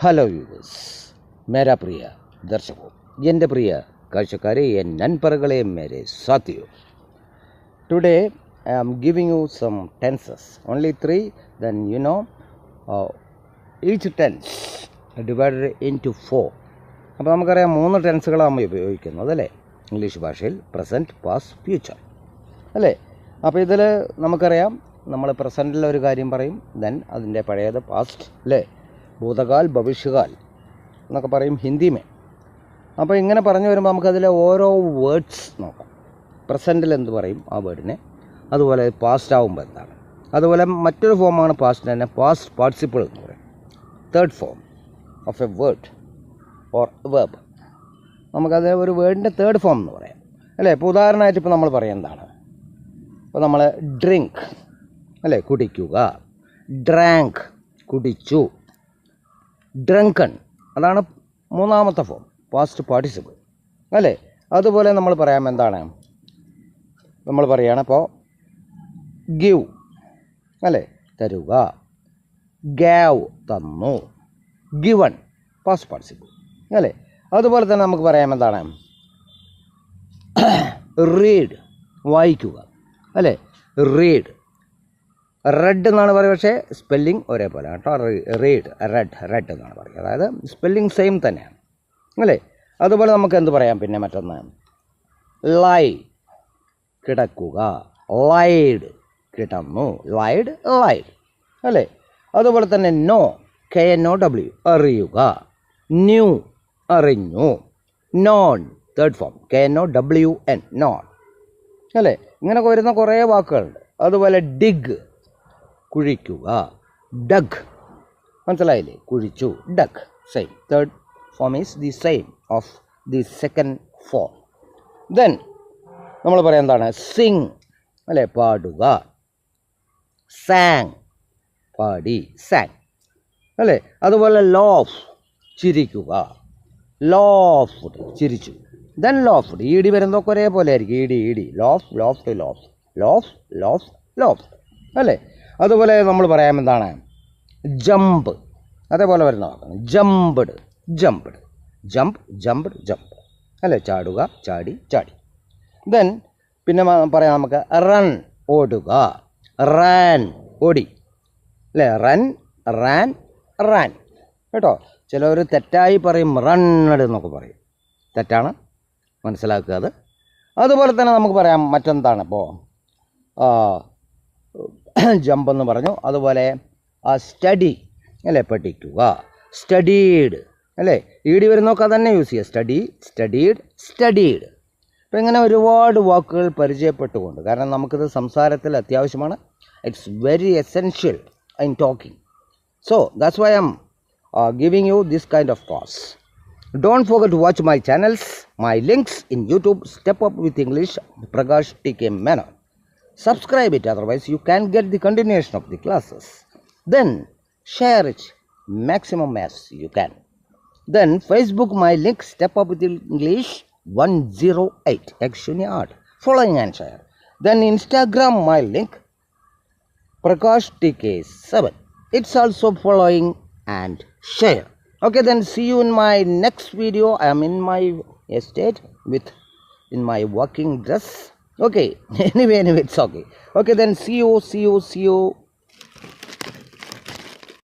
Hello viewers, മേരാ പ്രിയ ദർശകോ, എൻ്റെ പ്രിയ കാഴ്ചക്കാരെ, എൻ നൻപറുകളെ, മേരെ സാത്തിയോ. Today I am giving you some tenses, only 3. Then each tense divided into 4. അപ്പോൾ നമുക്കറിയാം 3 ടെൻസുകളാണ് നമ്മൾ ഉപയോഗിക്കുന്നത് അല്ലേ ഇംഗ്ലീഷ് ഭാഷയിൽ. പ്രസൻറ്റ്, പാസ്റ്റ്, ഫ്യൂച്ചർ അല്ലേ. അപ്പോൾ ഇതിൽ നമുക്കറിയാം നമ്മൾ പ്രസൻറ്റിൽ ഒരു കാര്യം പറയും, ദെൻ അതിൻ്റെ പഴയത് പാസ്റ്റ് അല്ലേ, ഭൂതകാൽ, ഭവിഷ്യകാൽ എന്നൊക്കെ പറയും ഹിന്ദിമേ. അപ്പോൾ ഇങ്ങനെ പറഞ്ഞു വരുമ്പോൾ നമുക്കതിലെ ഓരോ വേർഡ്സ് നോക്കാം. പ്രസൻറ്റിൽ എന്ത് പറയും ആ വേർഡിനെ, അതുപോലെ പാസ്റ്റ് ആകുമ്പോൾ എന്താണ്, അതുപോലെ മറ്റൊരു ഫോമാണ് പാസ്റ്റ് തന്നെ, പാസ്റ്റ് പാർട്ടിസിപ്പിൾ എന്ന് പറയും. Third form of A word or verb. നമുക്കത് ഒരു വേർഡിൻ്റെ തേർഡ് ഫോം എന്ന് പറയാം അല്ലേ. ഇപ്പോൾ ഉദാഹരണമായിട്ട് ഇപ്പോൾ നമ്മൾ പറയുക എന്താണ്, ഇപ്പോൾ നമ്മൾ ഡ്രിങ്ക് അല്ലേ, കുടിക്കുക, ഡ്രാങ്ക് കുടിച്ചു, ഡ്രങ്കൺ അതാണ് മൂന്നാമത്തെ ഫോം, പാസ്റ്റ് പാർട്ടിസിപ്പിൾ അല്ലേ. അതുപോലെ നമ്മൾ പറയാം എന്താണ്, നമ്മൾ പറയുകയാണ് ഇപ്പോൾ ഗിവ് അല്ലേ, തരുക, ഗാവ് തന്നു, ഗിവൺ പാസ്റ്റ് പാർട്ടിസിപ്പിൾ അല്ലേ. അതുപോലെ തന്നെ നമുക്ക് പറയാം എന്താണ്, റീഡ് വായിക്കുക അല്ലേ, റീഡ്. റെഡ് എന്നാണ് പറയുക, പക്ഷേ സ്പെല്ലിംഗ് ഒരേപോലെ കേട്ടോ. റീഡ്, റെഡ് എന്നാണ് പറയുക, അതായത് സ്പെല്ലിംഗ് സെയിം തന്നെയാണ് അല്ലേ. അതുപോലെ നമുക്ക് എന്ത് പറയാം പിന്നെ മറ്റൊന്ന്, ലൈ കിടക്കുക, ലൈഡ് കിടന്നു, ലൈഡ് അല്ലേ. അതുപോലെ തന്നെ നോ, KNOW അറിയുക, ന്യൂ അറിഞ്ഞു, non third form KNOWN non അല്ലേ. ഇങ്ങനെയൊക്കെ വരുന്ന കുറേ വാക്കുകളുണ്ട്. അതുപോലെ ഡിഗ് കുഴിക്കുക, ഡഗ് മനസ്സിലായില്ലേ, കുഴിച്ചു, dug same. Third form is the same of the second form. Then നമ്മൾ പറയാം എന്താണ്, സിങ് അല്ലേ, പാടുക, സാങ് പാടി, സാങ് അല്ലേ. അതുപോലെ ലോഫ് ചിരിക്കുക, ലോഫ്ഡ് ചിരിച്ചു. ദെൻ ലോഫ്ഡ്, ഇടി വരുന്നതൊക്കെ ഒരേപോലെ ആയിരിക്കും, ഇടി ലോഫ്, ലോഫ്ഡ്, ലോഫ് അല്ലേ. അതുപോലെ നമ്മൾ പറയാം എന്താണ്, ജമ്പ് അതേപോലെ വരുന്ന വാക്കാണ്, ജംപ് അല്ലേ, ചാടുക, ചാടി. ദെൻ പിന്നെ പറയാം നമുക്ക് റൺ ഓടുക, റാൻ ഓടി അല്ലേ, റാൻ കേട്ടോ. ചിലവർ തെറ്റായി പറയും, റണ്ണഡ് എന്നൊക്കെ പറയും, തെറ്റാണ്, മനസ്സിലാക്കുക അത്. അതുപോലെ തന്നെ നമുക്ക് പറയാം മറ്റെന്താണ്, ഇപ്പോൾ ജമ്പ് എന്ന് പറഞ്ഞു. അതുപോലെ സ്റ്റഡി അല്ലേ, പഠിക്കുക, സ്റ്റഡീഡ് അല്ലേ, ഈടി വരുന്നൊക്കെ തന്നെ യൂസ് ചെയ്യുക, സ്റ്റഡീഡ്. അപ്പോൾ ഇങ്ങനെ ഒരുപാട് വാക്കുകൾ പരിചയപ്പെട്ടുകൊണ്ട്, കാരണം നമുക്കിത് സംസാരത്തിൽ അത്യാവശ്യമാണ്. It's very essential in talking. So that's why I am giving you this kind of course. Don't forget to watch my channels, my links in YouTube, Step Up with English, Prakash TK Menon. Subscribe it, otherwise you can get the continuation of the classes. Then share it maximum as you can. Then Facebook, my link, Step Up with English 108 Action Art, following and share. Then Instagram, my link, Prakash TK7, it's also following and share. Okay, then see you in my next video. I am in my estate in my working dress. Okay, anyway it's okay. Okay, then see you.